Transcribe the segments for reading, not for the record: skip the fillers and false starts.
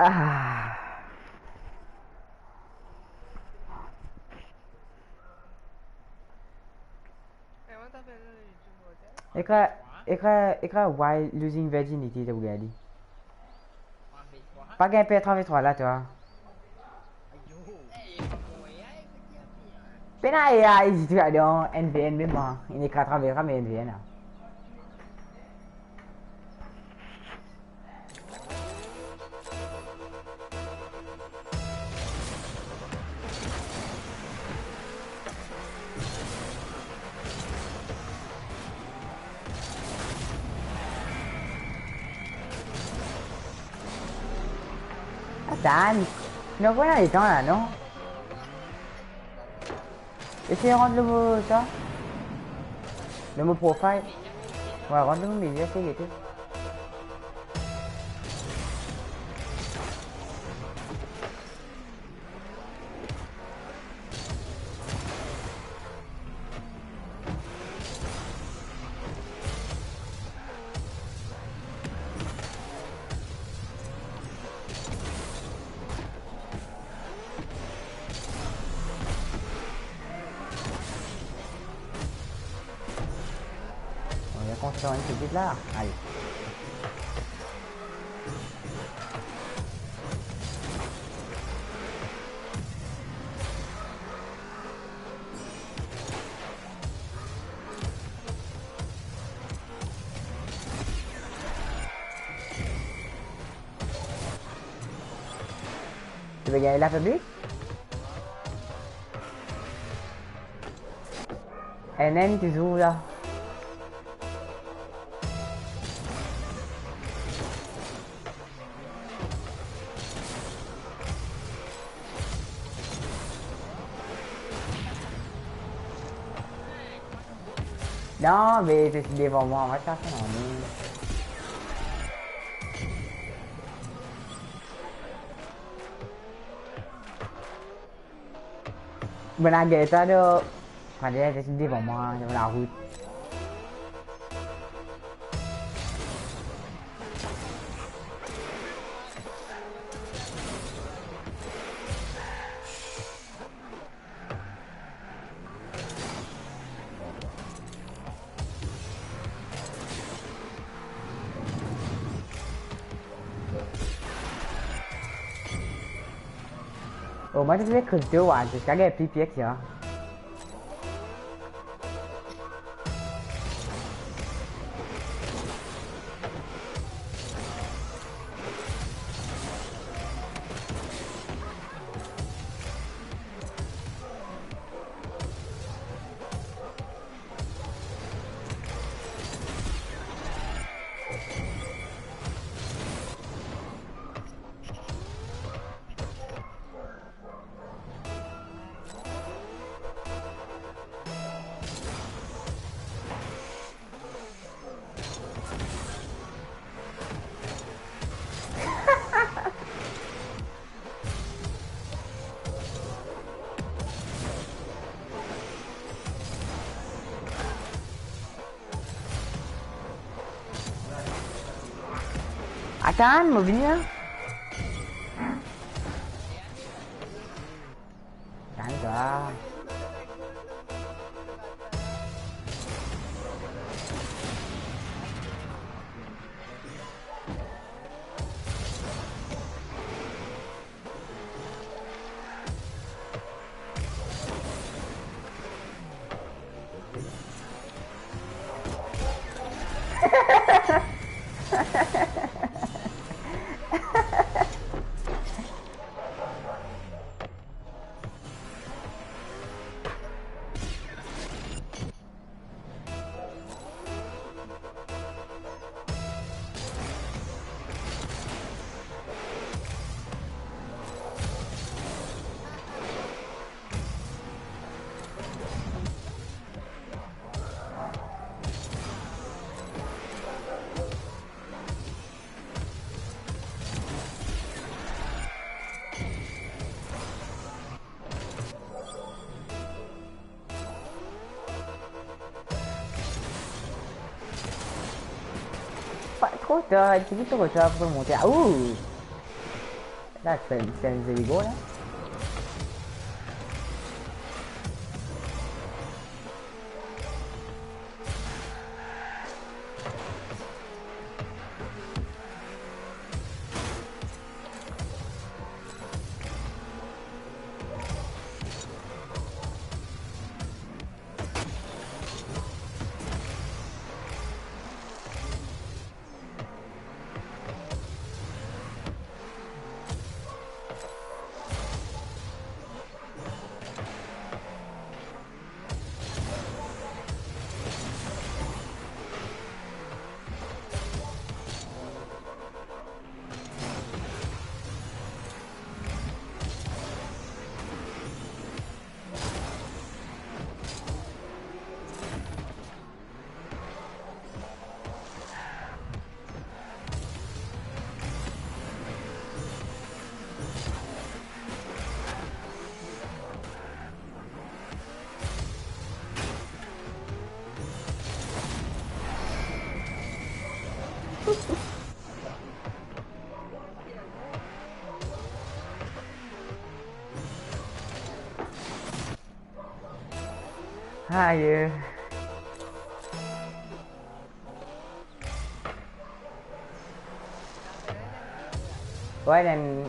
Ah. Écris Why Losing Virginity de regarder. Pas qu'un P33 là, tu vois. Pena ya, itu ada NVN memang. Ini kata kami NVN lah. Attends, non, voilà les temps là, non? Essayez de rendre le mot ça. Le mot profile. Ouais, rendre le mot média, c'est tout. Construire une petite là. Allez. Tu veux gagner la fabrique? NN, tu joues là. Non, mais c'est devant moi, on va chercher en ligne. Benaga itu ada, kan dia devant moi, devant la route. Oh, moi je vais crypto, ouais, jusqu'à gagner plus pièce, ya. Attends, mau venir? Jangan lah. Trop tard, tu dis trop tard pour monter. Ouh! Là, c'est un Zeligo, là. Aïe. Ouais, il a une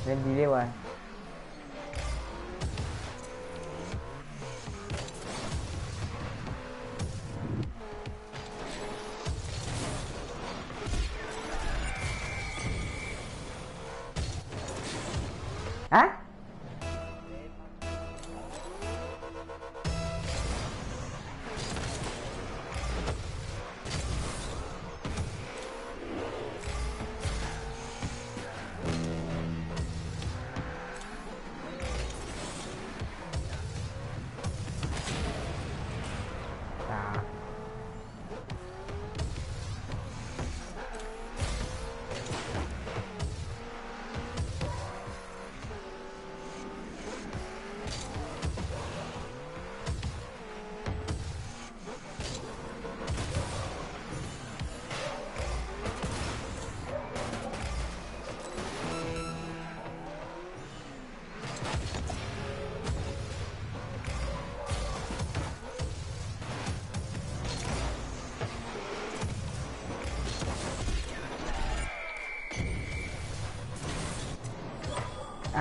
delay, ouais. Hein?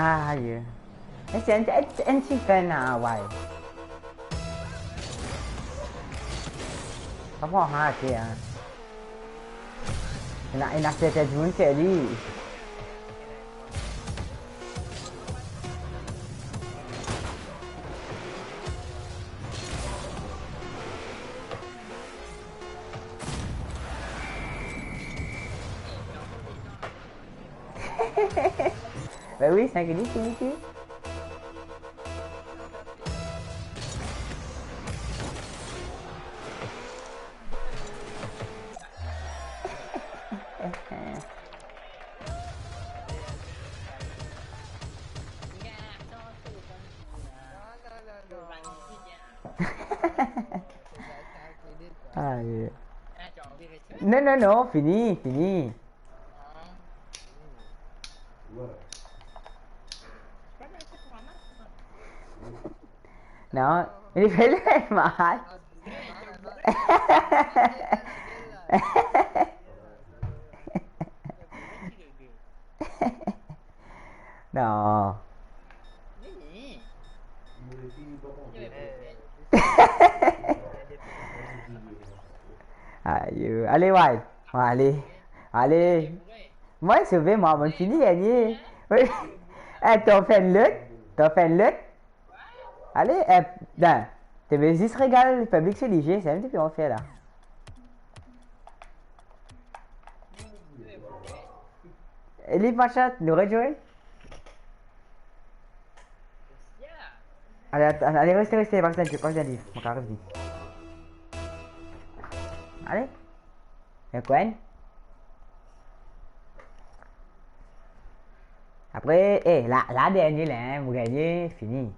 Ah. Aïe. Mais c'est un petit fan, hein, ouais. Pas pour un hack, hein. Il a fait être une série. Bah oui, c'est un glitch, Unity. Aïe. Non, non, non, fini, fini. Non, il fait le mal. Non. Aïe. Allez, ouais. Allez. Allez. Moi, sauvé, moi, on finit gagner. Oui. Eh, t'as fait une lutte? T'as fait une lutte? Allez, non. T'es vas-y, se régale, le public c'est léger, c'est un petit peu on fait là. Elite Machat, nous rejoindre? Allez, restez, pas que livre, mon carré venu. Allez. Y'a quoi? Après, la dernière là, hein, vous gagnez, fini.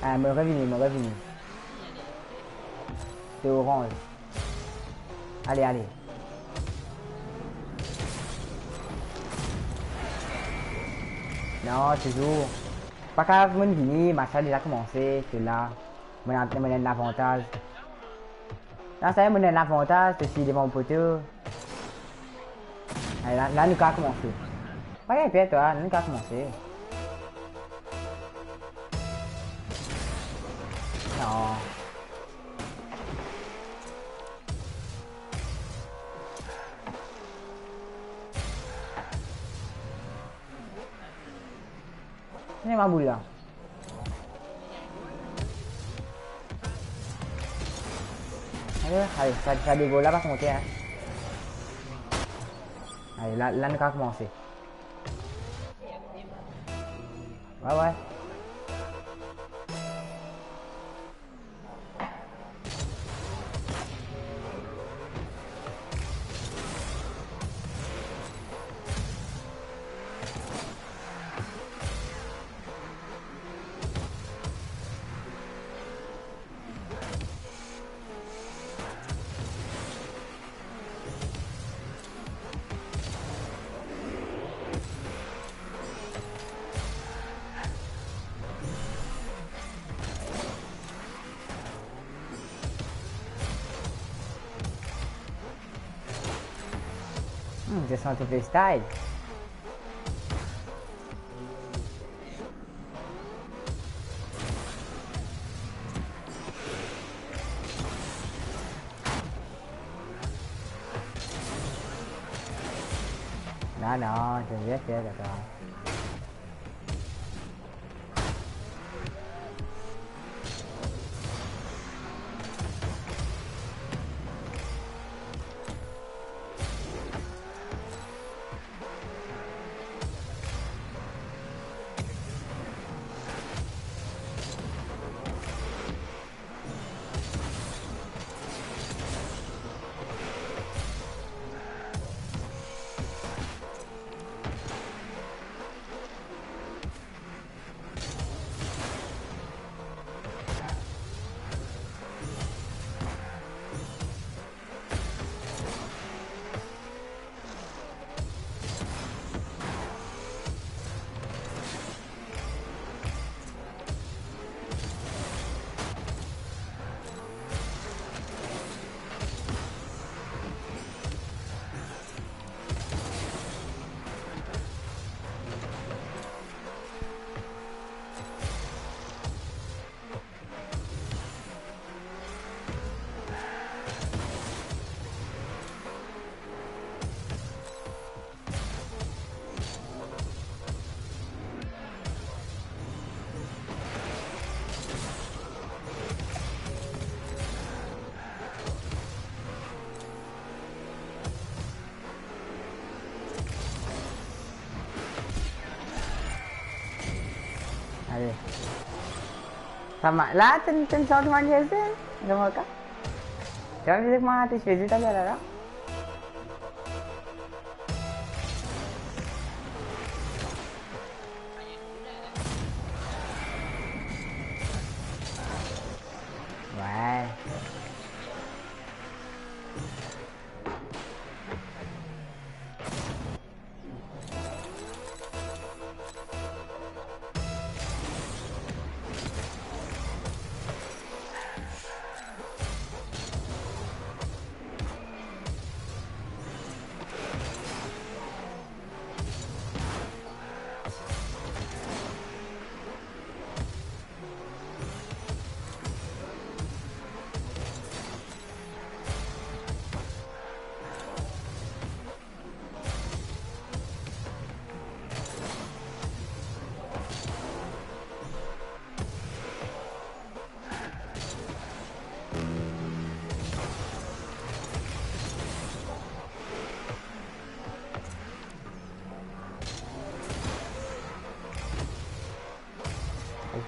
Ah, me revenu. C'est orange. Allez, allez. Non, toujours. Pas qu'à mon fini, ma a déjà commencé. C'est là. Mon l'avantage. Là, ça y est, mon l'avantage. C'est si devant mon poteau. Allez, là, nous avons commencé. Pas qu'à faire, toi. Nous avons commencé. Non. C'est ma boule là. Allez, ça dévole là, pas monter. Hein. Allez, là, nous avons commencé. Ouais, ouais. J'ai senti freestyle. Non, non, je vais faire d'accord. Allez. Sama. Lah, ten sound manja sih. Ada mereka. Jangan bisa mati sih tadi ada. Wah.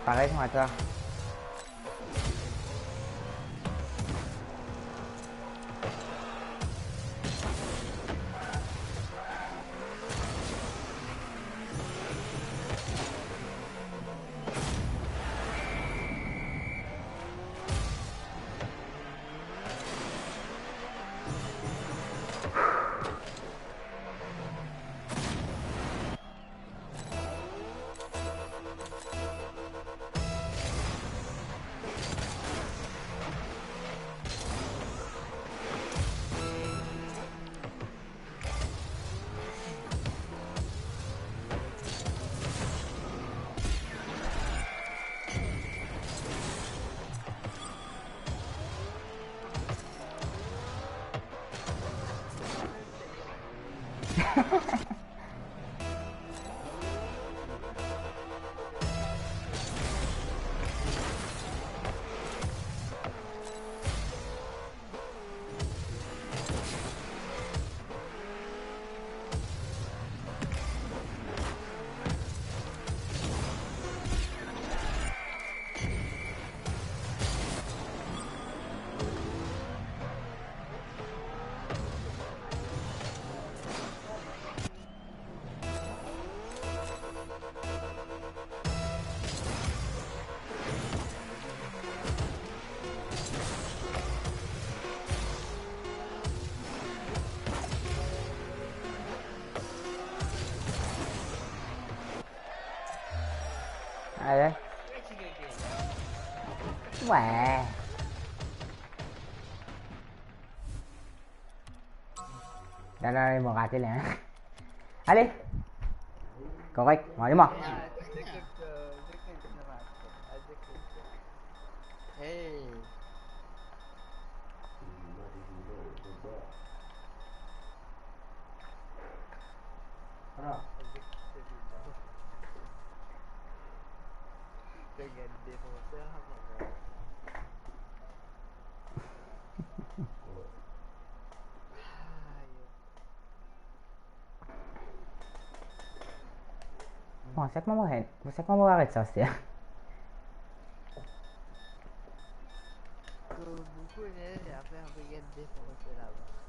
Pareil sama toi. Allez. Ouais. Đây đây, một gạt đây nè. Allez. Correct. Allez-moi. Hey. Dengan demonster apa kau? Bon, c'est comment on va arrêter ça, c'est. Beaucoup d'aide et après un peu de défoncer là-bas.